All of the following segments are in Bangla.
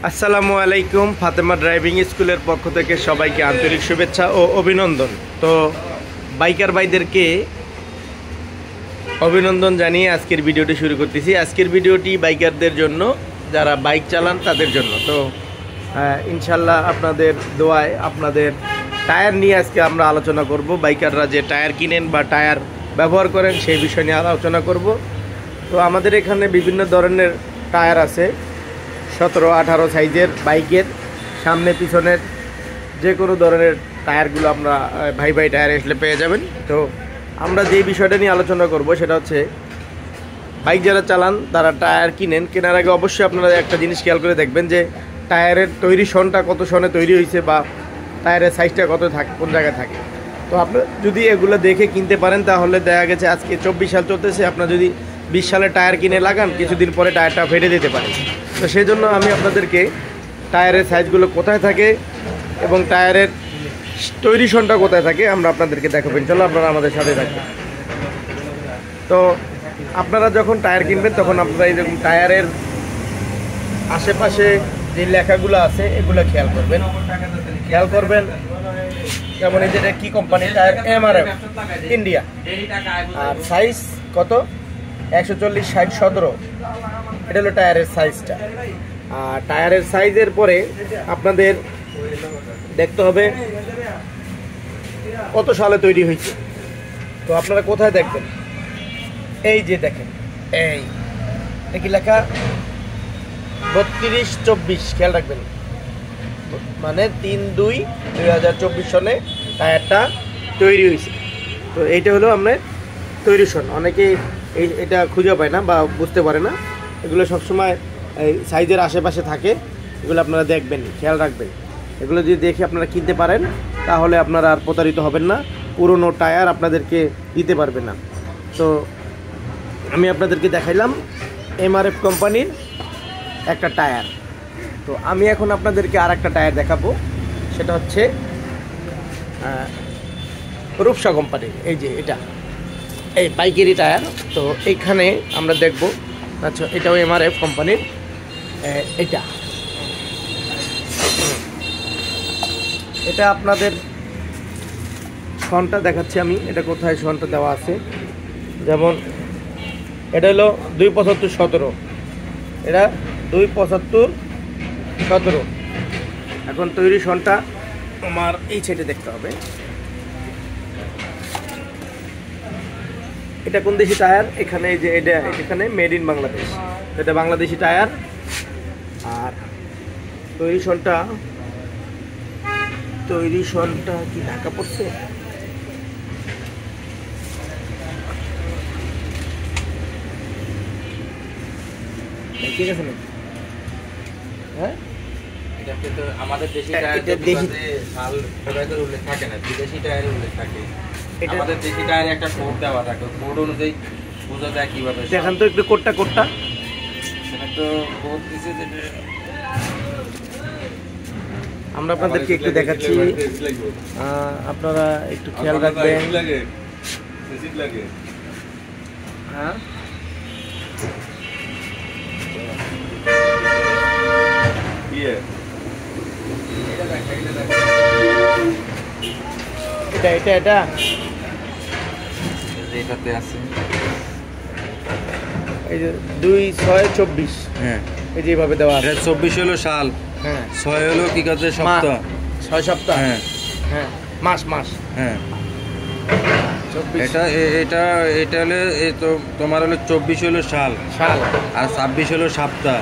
আসসালামু আলাইকুম। ফাতেমা ড্রাইভিং স্কুলের পক্ষ থেকে সবাইকে আন্তরিক শুভেচ্ছা ও অভিনন্দন। তো বাইকার ভাইদেরকে অভিনন্দন জানিয়ে আজকের ভিডিওটি শুরু করতেছি। আজকের ভিডিওটি বাইকারদের জন্য, যারা বাইক চালান তাদের জন্য। তো ইনশাল্লাহ আপনাদের দোয়ায় আপনাদের টায়ার নিয়ে আজকে আমরা আলোচনা করব। বাইকাররা যে টায়ার কিনেন বা টায়ার ব্যবহার করেন সেই বিষয় নিয়ে আলোচনা করব। তো আমাদের এখানে বিভিন্ন ধরনের টায়ার আছে, 17-18 সাইজের বাইকের সামনে পিছনের যে কোনো ধরনের টায়ারগুলো আমরা ভাই ভাই টায়ার আসলে পেয়ে যাবেন। তো আমরা যেই বিষয়টা নিয়ে আলোচনা করব সেটা হচ্ছে, বাইক যারা চালান তারা টায়ার কেনার আগে অবশ্যই আপনারা একটা জিনিস খেয়াল করে দেখবেন যে টায়ারের তৈরি সনটা কত সনে তৈরি হয়েছে বা টায়ারের সাইজটা কত থাকে, কোন জায়গায় থাকে। তো আপনার যদি এগুলো দেখে কিনতে পারেন তাহলে দেখা গেছে আজকে 24 সাল চলতেছে, আপনার যদি 20 সালে টায়ার কিনে লাগান কিছুদিন পরে টায়ারটা ফেটে দিতে পারে। তো সেই জন্য আমি আপনাদেরকে টায়ারের সাইজগুলো কোথায় থাকে এবং টায়ারের তৈরি সনটা কোথায় থাকে আমরা আপনাদেরকে দেখাবেন। চলো আপনারা আমাদের সাথে থাকবেন। তো আপনারা যখন টায়ার কিনবেন তখন আপনারা এইরকম টায়ারের আশেপাশে যে লেখাগুলো আছে এগুলো খেয়াল করবেন। যেমন এই যেটা কি কোম্পানি টায়ার, এমআরএফ ইন্ডিয়া, আর সাইজ কত 140/60-17, এটা হলো টায়ারের সাইজটা। আর টায়ারের সাইজের পরে আপনাদের দেখতে হবে কত সালে তৈরি হয়েছে। তো আপনারা কোথায় দেখবেন, এই যে দেখেন, এই কি লেখা 32-24, খেয়াল রাখবেন, মানে 3/2/2024 সনে টায়ারটা তৈরি হয়েছে। তো এইটা হলো আপনার তৈরি সন। অনেকেই এটা খুঁজে পায় না বা বুঝতে পারে না, এগুলো সবসময় এই সাইজের আশেপাশে থাকে, এগুলো আপনারা দেখবেন, খেয়াল রাখবেন। এগুলো যদি দেখে আপনারা কিনতে পারেন তাহলে আপনারা আর প্রতারিত হবেন না, পুরনো টায়ার আপনাদেরকে দিতে পারবে না। তো আমি আপনাদেরকে দেখাইলাম এমআরএফ কোম্পানির একটা টায়ার। তো আমি এখন আপনাদেরকে আর একটা টায়ার দেখাবো, সেটা হচ্ছে রূপসা কোম্পানির। এই যে এটা এই বাইকেরই টায়ার। তো এইখানে আমরা দেখব, আচ্ছা এটাও এমআরএফ কোম্পানির। এটা আপনাদের সনটা দেখাচ্ছি আমি, এটা কোথায় সনটা দেওয়া আছে। যেমন এটা হলো 275/17, এটা 275/17। এখন তৈরি সনটা আমার এই সাইডে দেখতে হবে, এটা কোন দেশি টায়ার। এখানে এই যে এটা এখানে মেড ইন বাংলাদেশ, এটা বাংলাদেশি টায়ার। আর তৈরি সনটা কি ঢাকা পড়ছে, ঠিক আছে নাকি? হ্যাঁ, এটাতে তো আমাদের দেশি টায়ার সাল প্রোডাক্টের উল্লেখ থাকে না, বিদেশি টায়ারের উল্লেখ থাকে। আমাদের দেশি টায়ারে একটা কোড দেওয়া থাকে, কোড অনুযায়ী বোঝা যায় কিভাবে। দেখেন তো একটু কোডটা সেটা তো কোড দিছে, যেটা আমরা আপনাদেরকে একটু দেখাচ্ছি, আপনারা একটু খেয়াল রাখবেন। হ্যাঁ, এটা এটাতে আছে, এই যে 2/6/24। হ্যাঁ, এই যে এইভাবে দেওয়া আছে। 24 হলো সাল, হ্যাঁ, 6 হলো কি কাজে সপ্তাহ, 6 সপ্তাহ, হ্যাঁ হ্যাঁ, মাস, হ্যাঁ। 24 এটা হলো এই তো তোমার হলো 24 হলো সাল, আর 26 হলো সপ্তাহ।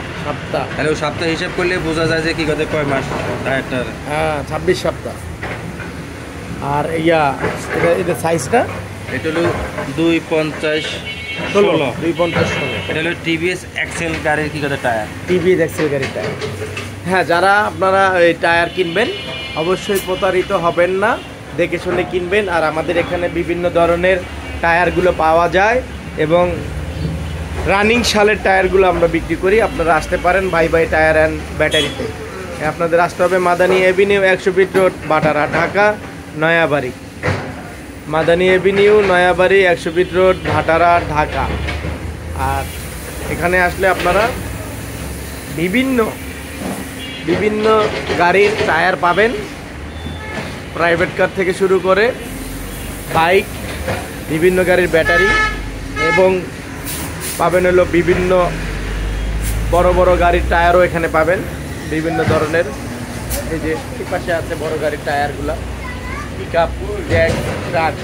তাহলে ওই সপ্তাহ হিসাব করলে বোঝা যায় যে কি কাজে কয় মাস টায়ারটার। হ্যাঁ, 26 সপ্তাহ। আর এটা সাইজটা এটা হলো 250/16। এটা হলো টিভিএস এক্সেল গাড়ির কি কাজে টায়ার, টিভিএস এক্সেল গাড়ির টায়ার। হ্যাঁ, যারা আপনারা এই টায়ার কিনবেন অবশ্যই প্রতারিত হবেন না, দেখে শুনে কিনবেন। আর আমাদের এখানে বিভিন্ন ধরনের টায়ারগুলো পাওয়া যায় এবং রানিং সালের টায়ারগুলো আমরা বিক্রি করি। আপনারা আসতে পারেন ভাই ভাই টায়ার অ্যান্ড ব্যাটারিতে। আপনাদের আসতে হবে Madani avenue, 100 feet road, Bhatara, Dhaka, Nayabari. Madani avenue, Nayabari, 100 feet road, Bhatara, Dhaka. আর এখানে আসলে আপনারা বিভিন্ন বিভিন্ন গাড়ির টায়ার পাবেন, প্রাইভেট কার থেকে শুরু করে বাইক, বিভিন্ন গাড়ির ব্যাটারি, এবং পাবেন হলো বিভিন্ন বড় বড় গাড়ির টায়ারও এখানে পাবেন বিভিন্ন ধরনের। এই যে এই পাশে আছে বড় গাড়ির টায়ারগুলা, পিক আপ, জ্যাক, ট্রাক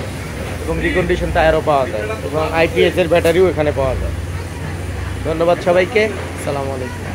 এবং রিকন্ডিশন টায়ারও পাওয়া যায় এবং আইপিএস এর ব্যাটারিও এখানে পাওয়া যায়। ধন্যবাদ সবাইকে, আসসালামু আলাইকুম।